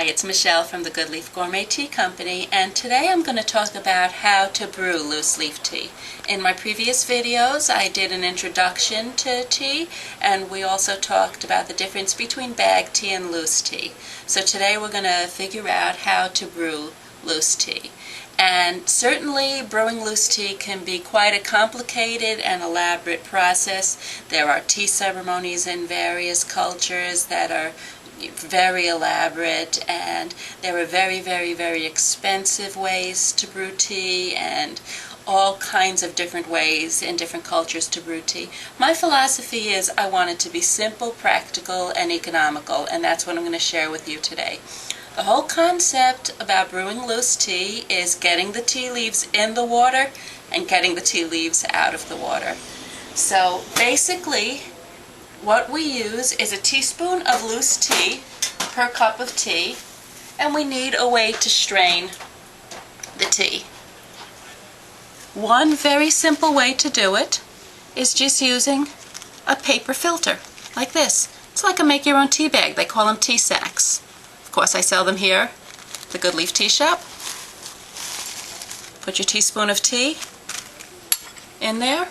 Hi, it's Michelle from the Good Leaf Gourmet Tea Company, and today I'm going to talk about how to brew loose leaf tea. In my previous videos I did an introduction to tea, and we also talked about the difference between bag tea and loose tea. So today we're going to figure out how to brew loose tea. And certainly brewing loose tea can be quite a complicated and elaborate process. There are tea ceremonies in various cultures that are very elaborate, and there are very expensive ways to brew tea, and all kinds of different ways in different cultures to brew tea. My philosophy is I want it to be simple, practical, and economical, and that's what I'm going to share with you today. The whole concept about brewing loose tea is getting the tea leaves in the water and getting the tea leaves out of the water. So basically what we use is a teaspoon of loose tea per cup of tea, and we need a way to strain the tea. One very simple way to do it is just using a paper filter like this. It's like a make your own tea bag. They call them tea sacks. Of course, I sell them here, the Good Leaf Tea Shop. Put your teaspoon of tea in there.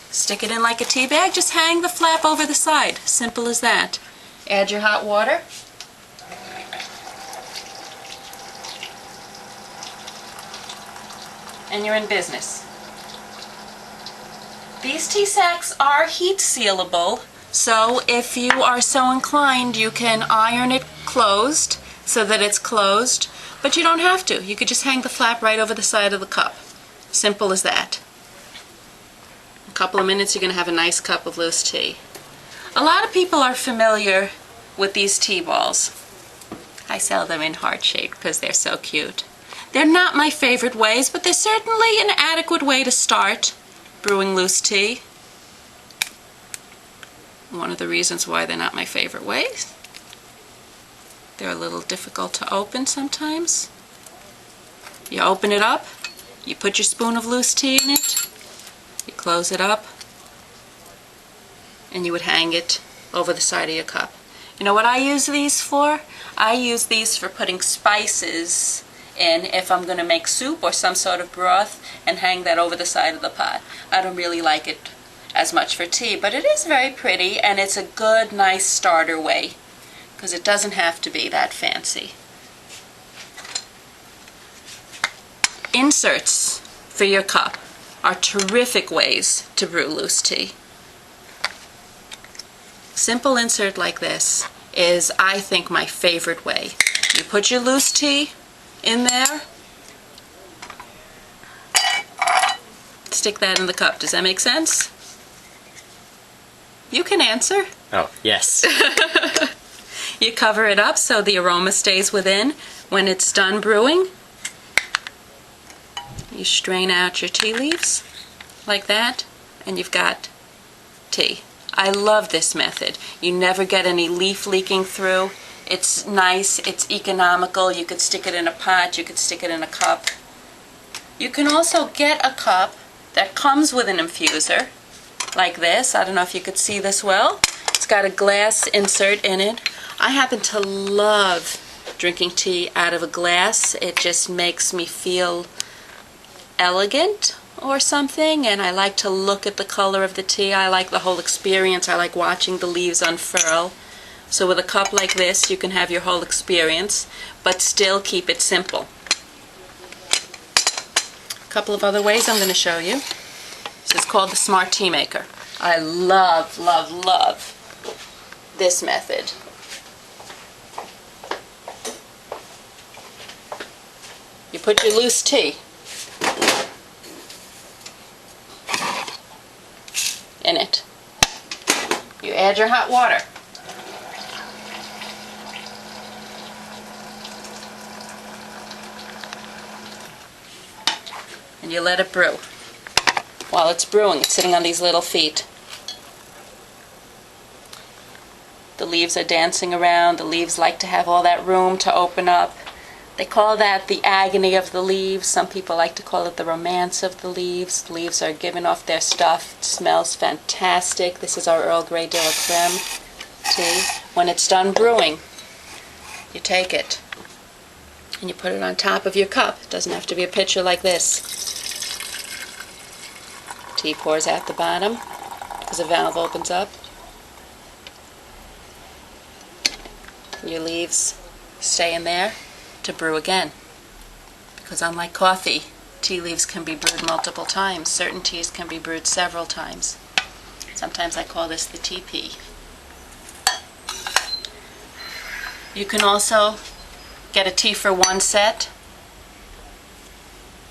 Stick it in like a tea bag. Just hang the flap over the side. Simple as that. Add your hot water. And you're in business. These tea sacks are heat sealable, so if you are so inclined you can iron it closed so that it's closed, but you don't have to. You could just hang the flap right over the side of the cup. Simple as that. Couple of minutes, you're going to have a nice cup of loose tea. A lot of people are familiar with these tea balls. I sell them in heart shape because they're so cute. They're not my favorite ways, but they're certainly an adequate way to start brewing loose tea. One of the reasons why they're not my favorite ways. They're a little difficult to open sometimes. You open it up, you put your spoon of loose tea in it, you close it up, and you would hang it over the side of your cup. You know what I use these for? I use these for putting spices in if I'm going to make soup or some sort of broth, and hang that over the side of the pot. I don't really like it as much for tea, but it is very pretty, and it's a good, nice starter way, because it doesn't have to be that fancy. Inserts for your cup are terrific ways to brew loose tea. Simple insert like this is, I think, my favorite way. You put your loose tea in there, stick that in the cup. Does that make sense? You can answer. Oh, yes. You cover it up so the aroma stays within. When it's done brewing, you strain out your tea leaves like that, and you've got tea. I love this method. You never get any leaf leaking through. It's nice, it's economical. You could stick it in a pot, you could stick it in a cup. You can also get a cup that comes with an infuser like this. I don't know if you could see this well. It's got a glass insert in it. I happen to love drinking tea out of a glass. It just makes me feel elegant or something, and I like to look at the color of the tea. I like the whole experience. I like watching the leaves unfurl. So with a cup like this, you can have your whole experience, but still keep it simple. A couple of other ways I'm going to show you. This is called the Smart Tea Maker. I love this method. You put your loose tea in it. You add your hot water. And you let it brew. While it's brewing, it's sitting on these little feet. The leaves are dancing around. The leaves like to have all that room to open up. They call that the agony of the leaves. Some people like to call it the romance of the leaves. The leaves are giving off their stuff. It smells fantastic. This is our Earl Grey de la Creme tea. When it's done brewing, You take it and you put it on top of your cup. It doesn't have to be a pitcher like this. Tea pours out the bottom because the valve opens up. Your leaves stay in there to brew again. Because unlike coffee, tea leaves can be brewed multiple times. Certain teas can be brewed several times. Sometimes I call this the teepee. You can also get a tea for one set.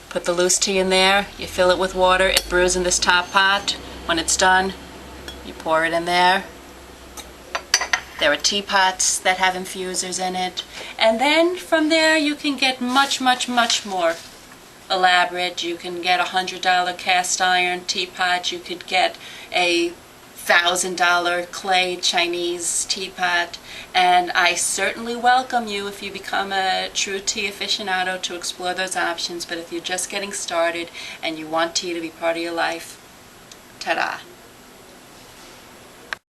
Put the loose tea in there, you fill it with water, it brews in this top pot. When it's done, you pour it in there. There are teapots that have infusers in it. And then from there you can get much, much, much more elaborate. You can get a $100 cast iron teapot. You could get a $1,000 clay Chinese teapot, and I certainly welcome you if you become a true tea aficionado to explore those options. But if you're just getting started and you want tea to be part of your life, ta-da!